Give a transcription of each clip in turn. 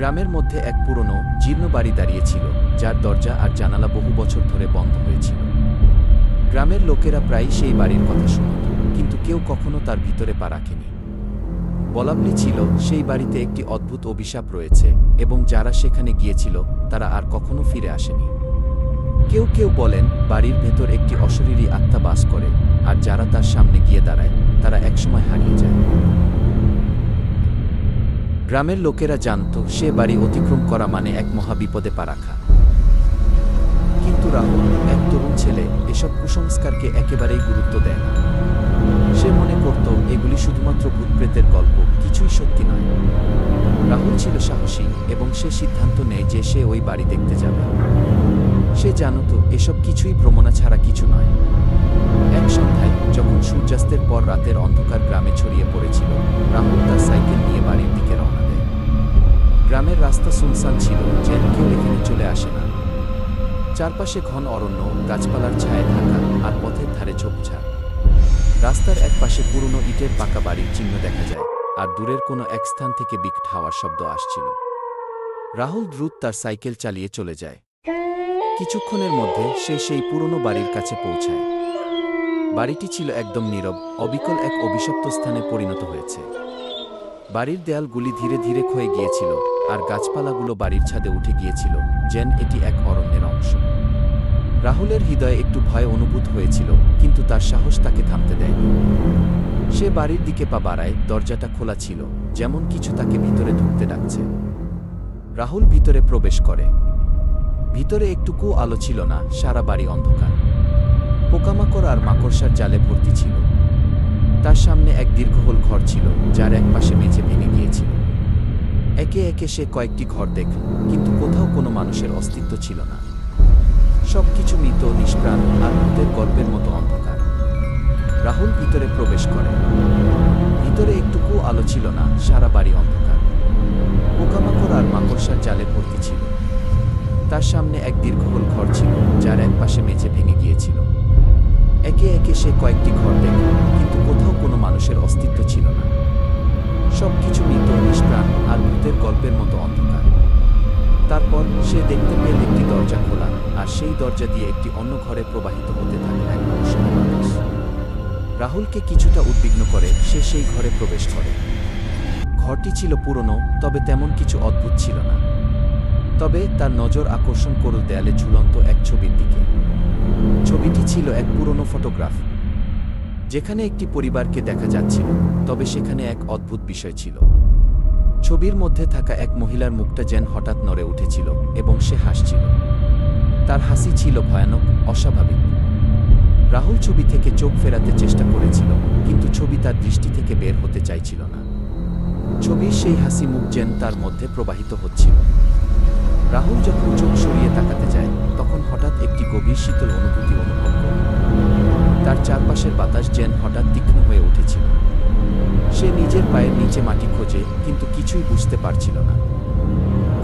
গ্রামের মধ্যে এক পুরনো জীর্ণ বাড়ি দাঁড়িয়েছিল, যার দরজা আর জানালা বহু বছর ধরে বন্ধ হয়েছিল। গ্রামের লোকেরা প্রায়ই সেই বাড়ির কথা শুনত, কিন্তু কেউ কখনো তার ভিতরে পা রাখেনি। বলাবলি ছিল সেই বাড়িতে একটি অদ্ভুত অভিশাপ রয়েছে, এবং যারা সেখানে গিয়েছিল তারা আর কখনো ফিরে আসেনি। কেউ কেউ বলেন বাড়ির ভেতর একটি অশরীরী আত্মা বাস করে, আর যারা তার সামনে গিয়ে দাঁড়ায় তারা একসময় হারিয়ে যায়। গ্রামের লোকেরা জানত সে বাড়ি অতিক্রম করা মানে এক মহাবিপদে পা রাখা। কিন্তু রাহুল, এক তরুণ ছেলে, এসব কুসংস্কারকে একেবারেই গুরুত্ব দেয় না। সে মনে করত এগুলি শুধুমাত্র ভূতপ্রেতের গল্প, কিছুই সত্যি নয়। রাহুল ছিল সাহসী এবং সে সিদ্ধান্ত নেয় যে সে ওই বাড়ি দেখতে যাবে। সে জানত এসব কিছুই ভ্রমণা ছাড়া কিছু নয়। এক সন্ধ্যায় যখন সূর্যাস্তের পর রাতের অন্ধকার গ্রামে ছড়িয়ে পড়েছিল, রাহুল তার সাইকেল নিয়ে বাড়ির দিকে রওনা দেয়। গ্রামের রাস্তা সুনসান ছিল, যেন কেউ এখানে চলে আসে না। চারপাশে ঘন অরণ্য, গাছপালার ছায়ায় ঢাকা, আর পথের ধারে ঝোপঝাড়। রাস্তার এক পাশে পুরনো ইটের পাকা বাড়ির চিহ্ন দেখা যায়, আর দূরের কোনো এক স্থান থেকে বিকট হাওয়ার শব্দ আসছিল। রাহুল দ্রুত তার সাইকেল চালিয়ে চলে যায়। কিছুক্ষণের মধ্যে সে সেই পুরনো বাড়ির কাছে পৌঁছায়। বাড়িটি ছিল একদম নীরব, অবিকল এক অভিশপ্ত স্থানে পরিণত হয়েছে। বাড়ির দেয়ালগুলি ধীরে ধীরে ক্ষয়ে গিয়েছিল, আর গাছপালাগুলো বাড়ির ছাদে উঠে গিয়েছিল, যেন এটি এক অরণ্যের অংশ। রাহুলের হৃদয়ে একটু ভয় অনুভূত হয়েছিল, কিন্তু তার সাহস তাকে থামতে দেয়নি। সে বাড়ির দিকে পা বাড়ায়, দরজাটা খোলা ছিল, যেমন কিছু তাকে ভিতরে ঢুকতে ডাকছে। রাহুল ভিতরে প্রবেশ করে। ভিতরে একটুকু আলো ছিল না, সারা বাড়ি অন্ধকার। পোকামাকড় আর মাকড়সার জালে ভর্তি ছিল। তার সামনে এক দীর্ঘহোল ঘর ছিল, যার এক পাশে মেঝে ভেঙে গিয়েছিল। একে একে সে কয়েকটি ঘর দেখল, কিন্তু কোথাও কোনো মানুষের অস্তিত্ব ছিল না। সবকিছু মৃত, নিষ্প্রাণ, আর ভূতের গল্পের মতো অন্ধকার। রাহুল ভিতরে প্রবেশ করে। ভিতরে একটুকু আলো ছিল না, সারা বাড়ি অন্ধকার। পোকামাকড় আর মাকড়সার জালে ভর্তি ছিল। তার সামনে এক দীর্ঘহোল ঘর ছিল, যার এক পাশে মেঝে ভেঙে গিয়েছিল। একে একে সে কয়েকটি ঘর দেখল, কিন্তু কোথাও কোনো মানুষের অস্তিত্ব ছিল না। সবকিছু মৃত, নিষ্প্রাণ, আর ভূতের গল্পের মতো অন্ধকার। তারপর সে দেখতে পেল একটি দরজা খোলা, আর সেই দরজা দিয়ে একটি অন্য ঘরে প্রবাহিত হতে থাকে এক মৌসুমী বাতাস। রাহুলকে কিছুটা উদ্বিগ্ন করে সে সেই ঘরে প্রবেশ করে। ঘরটি ছিল পুরনো, তবে তেমন কিছু অদ্ভুত ছিল না। তবে তার নজর আকর্ষণ করল দেয়ালে ঝুলন্ত এক ছবির দিকে। ছবিটি ছিল এক পুরনো ফটোগ্রাফ, যেখানে একটি পরিবারকে দেখা যাচ্ছিল, তবে সেখানে এক অদ্ভুত বিষয় ছিল। ছবির মধ্যে থাকা এক মহিলার মুখটা যেন হঠাৎ নড়ে উঠেছিল, এবং সে হাসছিল। তার হাসি ছিল ভয়ানক, অস্বাভাবিক। রাহুল ছবি থেকে চোখ ফেরাতে চেষ্টা করেছিল, কিন্তু ছবি তার দৃষ্টি থেকে বের হতে চাইছিল না। ছবির সেই হাসি মুখ যেন তার মধ্যে প্রবাহিত হচ্ছিল। রাহুল যখন চোখ সরিয়ে তাকাতে যায়, তখন হঠাৎ একটি গভীর শীতল অনুভূতি অনুভব করল। তার চারপাশের বাতাস যেন হঠাৎ তীক্ষ্ণ হয়ে উঠেছিল। সে নিজের পায়ের নিচে মাটি খোঁজে, কিন্তু কিছুই বুঝতে পারছিল না।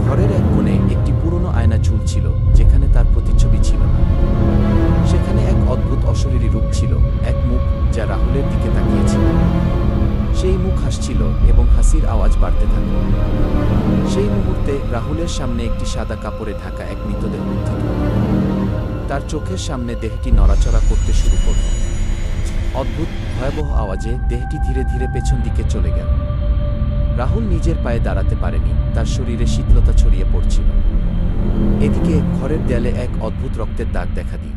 ঘরের এক কোণে একটি পুরনো আয়না ঝুলছিল, যেখানে তার প্রতিচ্ছবি ছিল না। সেখানে এক অদ্ভুত অশরীরী রূপ ছিল, এক মুখ যা রাহুলের দিকে তাকিয়েছিল। সেই মুখ হাসছিল, এবং হাসির আওয়াজ বাড়তে থাকল। সেই মুহূর্তে রাহুলের সামনে একটি সাদা কাপড়ে ঢাকা এক মৃতদেহ উত্থিত। তার চোখের সামনে দেহটি নড়াচড়া করতে শুরু করল। অদ্ভুত, ভয়াবহ আওয়াজে দেহটি ধীরে ধীরে পেছন দিকে চলে গেল। রাহুল নিজের পায়ে দাঁড়াতে পারেনি, তার শরীরে শীতলতা ছড়িয়ে পড়ছিল। এদিকে ঘরের দেয়ালে এক অদ্ভুত রক্তের দাগ দেখা দিল।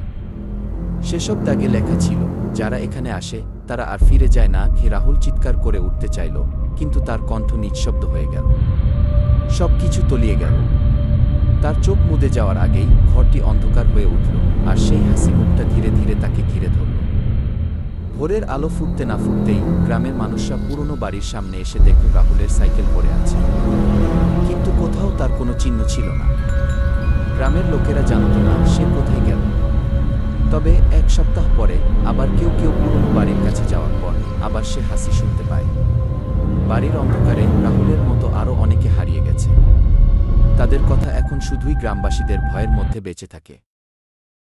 সেসব দাগে লেখা ছিল, যারা এখানে আসে তারা আর ফিরে যায় না। রাহুল চিৎকার করে উঠতে চাইল, কিন্তু তার কণ্ঠ নিঃশব্দ হয়ে গেল। সবকিছু তলিয়ে গেল। তার চোখ মুদে যাওয়ার আগেই ঘরটি অন্ধকার হয়ে উঠল, আর সেই হাসি মুখটা ধীরে ধীরে তাকে ঘিরে ধরল। ভোরের আলো ফুটতে না ফুটতেই গ্রামের মানুষরা পুরনো বাড়ির সামনে এসে দেখল রাহুলের সাইকেল পড়ে আছে, কিন্তু কোথাও তার কোনো চিহ্ন ছিল না। গ্রামের লোকেরা জানত না সে কোথায় গেল। তবে এক সপ্তাহ পরে আবার কেউ কেউ পুরনো বাড়ির কাছে যাওয়ার পর আবার সে হাসি শুনতে পায়। বাড়ির অন্ধকারে রাহুলের মতো আরও অনেকে হারিয়ে গেছে। তাদের কথা এখন শুধুই গ্রামবাসীদের ভয়ের মধ্যে বেঁচে থাকে।